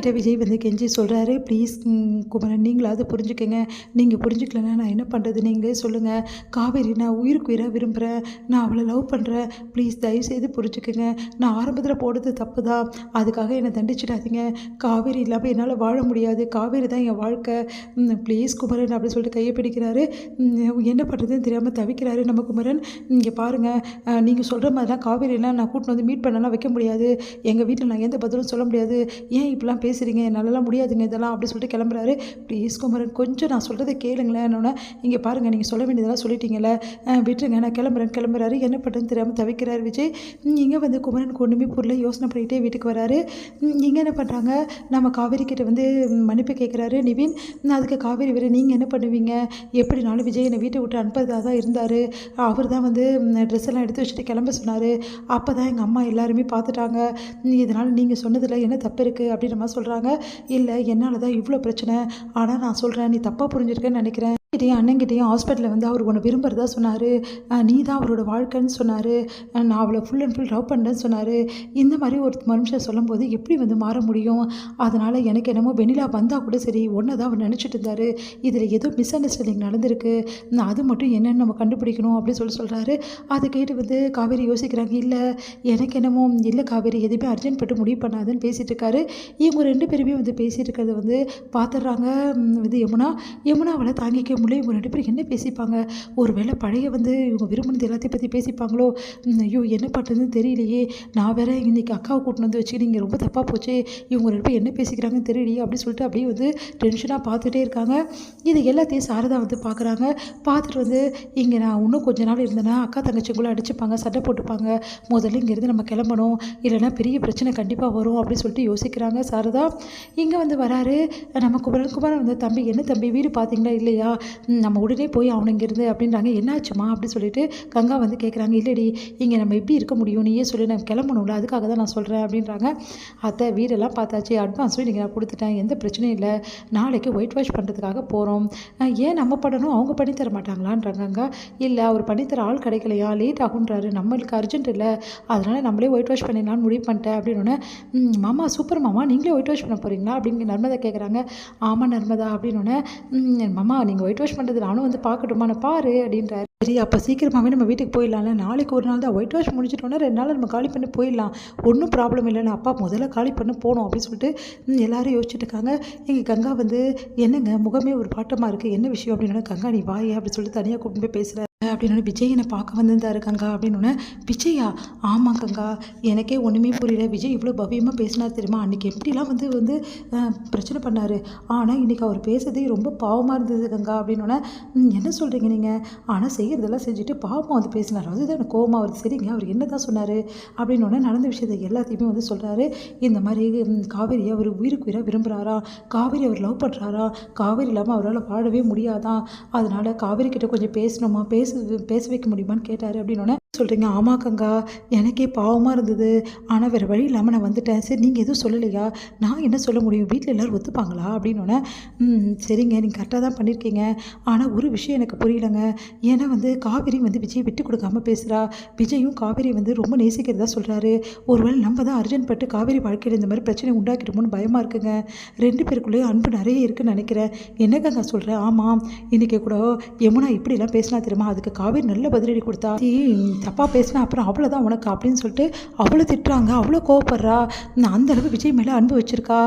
கிட்ட விஜய் வந்து கெஞ்சி சொல்கிறாரு, ப்ளீஸ் குமரன் நீங்களாவது புரிஞ்சுக்கங்க. நீங்கள் புரிஞ்சுக்கலன்னா நான் என்ன பண்ணுறது நீங்களே சொல்லுங்கள். காவேரி நான் உயிருக்கு உயிராக விரும்புகிறேன். நான் அவளை லவ் பண்ணுறேன். ப்ளீஸ் தயவுசெய்து புரிஞ்சுக்கங்க. நான் ஆரம்பத்தில் போடுறது தப்பு தான். அதுக்காக என்னை தண்டிச்சிடாதீங்க. காவேரி இல்லாமல் என்னால் வாழ முடியாது. காவேரி தான் என் வாழ்க்கை. ப்ளீஸ் குமரன் அப்படின்னு சொல்லிட்டு கையை பிடிக்கிறாரு. என்ன பண்ணுறதுன்னு தெரியாமல் தவிக்கிறாரு நம்ம குமரன். இங்கே பாருங்கள், நீங்கள் சொல்கிற மாதிரிலாம் காவேரியெல்லாம் நான் கூட்டின்னு வந்து மீட் பண்ணலாம் வைக்க முடியாது. எங்கள் வீட்டில் நான் எந்த பதிலும் சொல்ல முடியாது. ஏன் இப்படிலாம் பேசுகிறீங்க, என்னாலலாம் முடியாதுங்க இதெல்லாம் அப்படி சொல்லிட்டு கிளம்புறாரு. ப்ளீஸ் குமரன் கொஞ்சம் நான் சொல்கிறத கேளுங்களேன். என்னோட இங்கே பாருங்கள், நீங்கள் சொல்ல வேண்டியதெல்லாம் சொல்லிட்டீங்களே, விட்டுருங்க நான் கிளம்புறாரு. என்ன பண்ணுறதுன்னு தெரியாமல் தவிக்கிறார் விஜய். இங்கே வந்து குமரனுக்கு ஒன்றுமே புரியல, யோசனை பண்ணிகிட்டே வீட்டுக்கு வராரு. இங்கே என்ன பண்ணுறாங்க, நம்ம காவேரி கிட்ட வந்து மன்னிப்பு கேட்குறாரு நிவின். அதுக்கு காவேரி வேறு நீங்கள் என்ன பண்ணுவீங்க, எப்படினாலும் விஜய் என்னை வீட்டை விட்டு அனுப்புறதாக தான் இருந்தார். அவர் தான் வந்து ட்ரெஸ் எல்லாம் எடுத்து வச்சுட்டு கிளம்ப சொன்னார். அப்போ தான் எங்கள் அம்மா எல்லாருமே பார்த்துட்டாங்க. இதனால் நீங்கள் சொன்னதில் என்ன தப்பு இருக்குது அப்படின்ற மாதிரி சொல்கிறாங்க. இல்லை என்னால் தான் இவ்வளோ பிரச்சனை, ஆனால் நான் சொல்கிறேன் நீ தப்பாக புரிஞ்சிருக்கேன்னு நினைக்கிறேன். அண்ணங்கிட்டையும் ஹாஸ்பிட்டலில் வந்து அவர் உன்னை விரும்புகிறதா சொன்னார். நீ தான் அவரோட வாழ்க்கைன்னு சொன்னார். நான் அவளை ஃபுல் அண்ட் ஃபுல் லவ் பண்ணுறேன்னு சொன்னார். இந்த மாதிரி ஒரு மனுஷன் சொல்லும்போது எப்படி வந்து மாற முடியும்? அதனால் எனக்கு என்னமோ வெண்ணிலா வந்தால் கூட சரி ஒன்றை தான் அவர் நினச்சிட்டு இருந்தார். இதில் ஏதோ மிஸ் அண்டர்ஸ்டாண்டிங் நடந்திருக்கு. அது மட்டும் என்னென்னு நம்ம கண்டுபிடிக்கணும் அப்படின்னு சொல்கிறாரு. அதை கேட்டு வந்து காவேரி யோசிக்கிறாங்க. இல்லை எனக்கு என்னமோ இல்லை காவேரி எதுவுமே அர்ஜென்ட் பட்டு முடிவு பண்ணாதுன்னு பேசிகிட்டு இருக்காரு. இவங்க ரெண்டு பேருமே வந்து பேசிகிட்டு இருக்கிறத வந்து பார்த்துடுறாங்க. வந்து யமுனா அவளை தாங்கிக்க முடியல. இவங்க ரெண்டு பேரும் என்ன பேசிப்பாங்க? ஒரு வேளை பழைய வந்து இவங்க விரும்பினது எல்லாத்தையும் பற்றி பேசிப்பாங்களோ? ஐயோ என்ன பண்ணுறதுன்னு தெரியலையே. நான் வேற இன்றைக்கி அக்காவை கூட்டின்னு வந்து வச்சுக்கிட்டு இங்கே ரொம்ப தப்பாக போச்சு. இவங்க ரெண்டு பேரும் என்ன பேசிக்கிறாங்கன்னு தெரியலையே அப்படின்னு சொல்லிட்டு அப்படியே வந்து டென்ஷனாக பார்த்துட்டே இருக்காங்க. இது எல்லாத்தையும் சாரதா வந்து பார்க்குறாங்க. பார்த்துட்டு வந்து இங்கே நான் இன்னும் கொஞ்ச நாள் இருந்தேன்னா அக்கா தங்கச்சிக்குள்ளே அடிச்சுப்பாங்க, சட்டை போட்டுப்பாங்க. முதல்ல இங்கேருந்து நம்ம கிளம்பணும், இல்லைன்னா பெரிய பிரச்சனை கண்டிப்பாக வரும் அப்படின்னு சொல்லிட்டு யோசிக்கிறாங்க சாரதா. இங்கே வந்து வராரு நம்ம குமரன் வந்து, தம்பி என்ன தம்பி வீடு பார்த்தீங்களா இல்லையா, நம்ம உடனே போய் அவனை இங்கேருந்து அப்படின்றாங்க. என்னாச்சுமா அப்படின்னு சொல்லிட்டு கங்கா வந்து கேட்குறாங்க. இல்லடி இங்கே நம்ம எப்படி இருக்க முடியும், நீயே சொல்லி நான் கிளம்பணும்ல, அதுக்காக தான் நான் சொல்கிறேன் அப்படின்றாங்க. அத்தை வீடெல்லாம் பார்த்தாச்சு, அட்வான்ஸும் நீங்கள் நான் கொடுத்துட்டேன், எந்த பிரச்சனையும் இல்லை. நாளைக்கு ஒயிட் வாஷ் பண்ணுறதுக்காக போகிறோம். ஏன் நம்ம பண்ணணும், அவங்க பண்ணி தர மாட்டாங்களான்றாங்க. இல்லை அவர் பண்ணித்தர ஆள் கிடைக்கலையா, லேட் ஆகுன்றாரு, நம்மளுக்கு அர்ஜென்ட் இல்லை, அதனால் நம்மளே ஒயிட் வாஷ் பண்ணிடலான்னு முடிவு பண்ணிட்டேன் அப்படின்னு. மாமா சூப்பர் மாமா, நீங்களே ஒயிட் வாஷ் பண்ண போகிறீங்களா அப்படின்னு நர்மதா கேட்குறாங்க. ஆமாம் நர்மதா அப்படின்னு. மாமா நீங்கள் ஒயிட் வாஷ் பண்ணுறது நானும் வந்து பார்க்கட்டுமா, நான் பாரு அப்படின்றாரு. சரி அப்போ சீக்கிரமாகவே நம்ம வீட்டுக்கு போயிடலாம்ல, நாளைக்கு ஒரு நாள் தான் ஒயிட் வாஷ் முடிச்சிட்டோன்னா 2 நாள் நம்ம காலி பண்ணி போயிடலாம், ஒன்றும் ப்ராப்ளம் இல்லைன்னு. அப்பா முதல்ல காலி பண்ண போகணும் அப்படின்னு சொல்லிட்டு எல்லோரும் யோசிச்சுட்டு இருக்காங்க. எங்கள் கங்கா வந்து என்னங்க முகமே ஒரு பாட்டமாக இருக்குது, என்ன விஷயம் அப்படின்னா, கங்கா நீ வாயே அப்படின்னு சொல்லிட்டு தனியாக கூப்பிட்டு போய் பேசுகிறார். அப்படின்னு விஜய் என்னை பார்க்க வந்திருந்தாரு கங்கா அப்படின்னு. விஜயா? ஆமாம் கங்கா, எனக்கே ஒன்றுமே புரியல. விஜய் இவ்வளோ பவ்யமாக பேசினார் தெரியுமா, அன்றைக்கி எப்படிலாம் வந்து பிரச்சனை பண்ணார், ஆனால் இன்றைக்கி அவர் பேசுறதே ரொம்ப பாவமாக இருந்தது கங்கா அப்படின்னு. என்ன சொல்கிறீங்க நீங்கள், ஆனால் செய்கிறதெல்லாம் செஞ்சுட்டு பாவமாக வந்து பேசினார், அதுதான் எனக்கு கோவமாக வருது. சரிங்க அவர் என்ன தான் சொன்னார் அப்படின்னு நடந்த விஷயத்தை எல்லாத்தையுமே வந்து சொல்கிறாரு. இந்த மாதிரி காவேரியை அவர் உயிருக்கு உயிராக விரும்புகிறாரா, காவேரி அவர் லவ் பண்ணுறாரா, காவேரி இல்லாமல் அவரால் வாழவே முடியாதான், அதனால் காவேரி கிட்ட கொஞ்சம் பேசணுமா, பேச வைக்க முடியுமான்னு கேட்டார் அப்படின்னு சொல்கிறீங்க. ஆமாம் கங்கா, எனக்கே பாவமாக இருந்தது, ஆனால் வேறு வழி இல்லாமல் நான் வந்துட்டேன். சரி நீங்கள் எதுவும் சொல்லலையா, நான் என்ன சொல்ல முடியும், வீட்டில் எல்லோரும் ஒத்துப்பாங்களா அப்படின்னு. சரிங்க நீங்கள் கரெக்டாக தான் பண்ணியிருக்கீங்க, ஆனால் ஒரு விஷயம் எனக்கு புரியலைங்க. ஏன்னா வந்து காவேரி வந்து விஜய் விட்டு கொடுக்காமல் பேசுகிறா, விஜயும் காவேரி வந்து ரொம்ப நேசிக்கிறதா சொல்கிறாரு. ஒருவேளை நம்ம தான் அர்ஜென்ட் பட்டு காவேரி வாழ்க்கையில் இந்த மாதிரி பிரச்சனை உண்டாக்கிட்டோமோன்னு பயமாக இருக்குங்க. ரெண்டு பேருக்குள்ளேயே அன்பு நிறைய இருக்குன்னு நினைக்கிறேன். என்ன கங்கா சொல்கிறேன்? ஆமாம் இன்றைக்கி கூட யமுனா இப்படிலாம் பேசினா தெரியுமா, அதுக்கு காவேரி நல்ல பதிலடி கொடுத்தா, தப்பாக பேசினா அப்புறம் அவ்வளோதான் உனக்கு அப்படின்னு சொல்லிட்டு அவ்வளோ திட்டுறாங்க, அவ்வளோ கோவப்படுறா. அந்தளவு விஜய் மேலே அன்பு வச்சுருக்கா.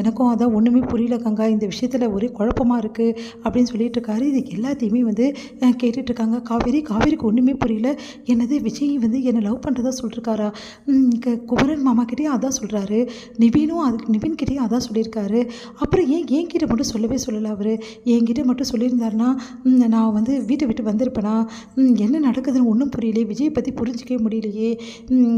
எனக்கும் அதான் ஒன்றுமே புரியல கங்கா, இந்த விஷயத்தில் ஒரே குழப்பமாக இருக்குது அப்படின்னு சொல்லிட்டு இருக்காரு. இது எல்லாத்தையுமே வந்து கேட்டுட்ருக்காங்க காவேரிக்கு ஒன்றுமே புரியல. என்னது விஜய் வந்து என்னை லவ் பண்ணுறதா சொல்லியிருக்காரா, குமரன் மாமா கிட்டேயும் அதான் சொல்கிறாரு, நிவின் கிட்டேயும் அதான் சொல்லியிருக்காரு. அப்புறம் என்கிட்ட மட்டும் சொல்லவே சொல்லலை, அவர் என்கிட்ட மட்டும் சொல்லியிருந்தாருன்னா நான் வந்து வீட்டை விட்டு வந்திருப்பேனா, என்ன நடக்குதுன்னு ஒன்றும் புரியல, விஜய் பற்றி புரிஞ்சிக்கவே முடியலையே.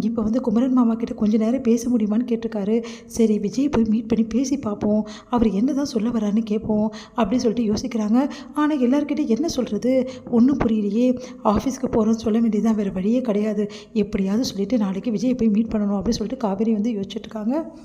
இப்போ வந்து குமரன் மாமா கிட்ட கொஞ்சம் நேரம் பேச முடியுமான்னு கேட்டிருக்காரு. சரி விஜய் போய் மீட் பண்ணி பேசி பார்ப்போம், அவர் என்ன தான் சொல்ல வரான்னு கேட்போம் அப்படின்னு சொல்லிட்டு யோசிக்கிறாங்க. ஆனால் எல்லாருக்கிட்ட என்ன சொல்கிறது ஒன்றும் புரியலையே. ஆஃபீஸ்க்கு போகிறோன்னு சொல்ல வேண்டியதுதான், வேறு வழியே கிடையாது. எப்படியாவது சொல்லிவிட்டு நாளைக்கு விஜய் போய் மீட் பண்ணணும் அப்படின்னு சொல்லிட்டு காவேரி வந்து யோசிச்சுட்ருக்காங்க.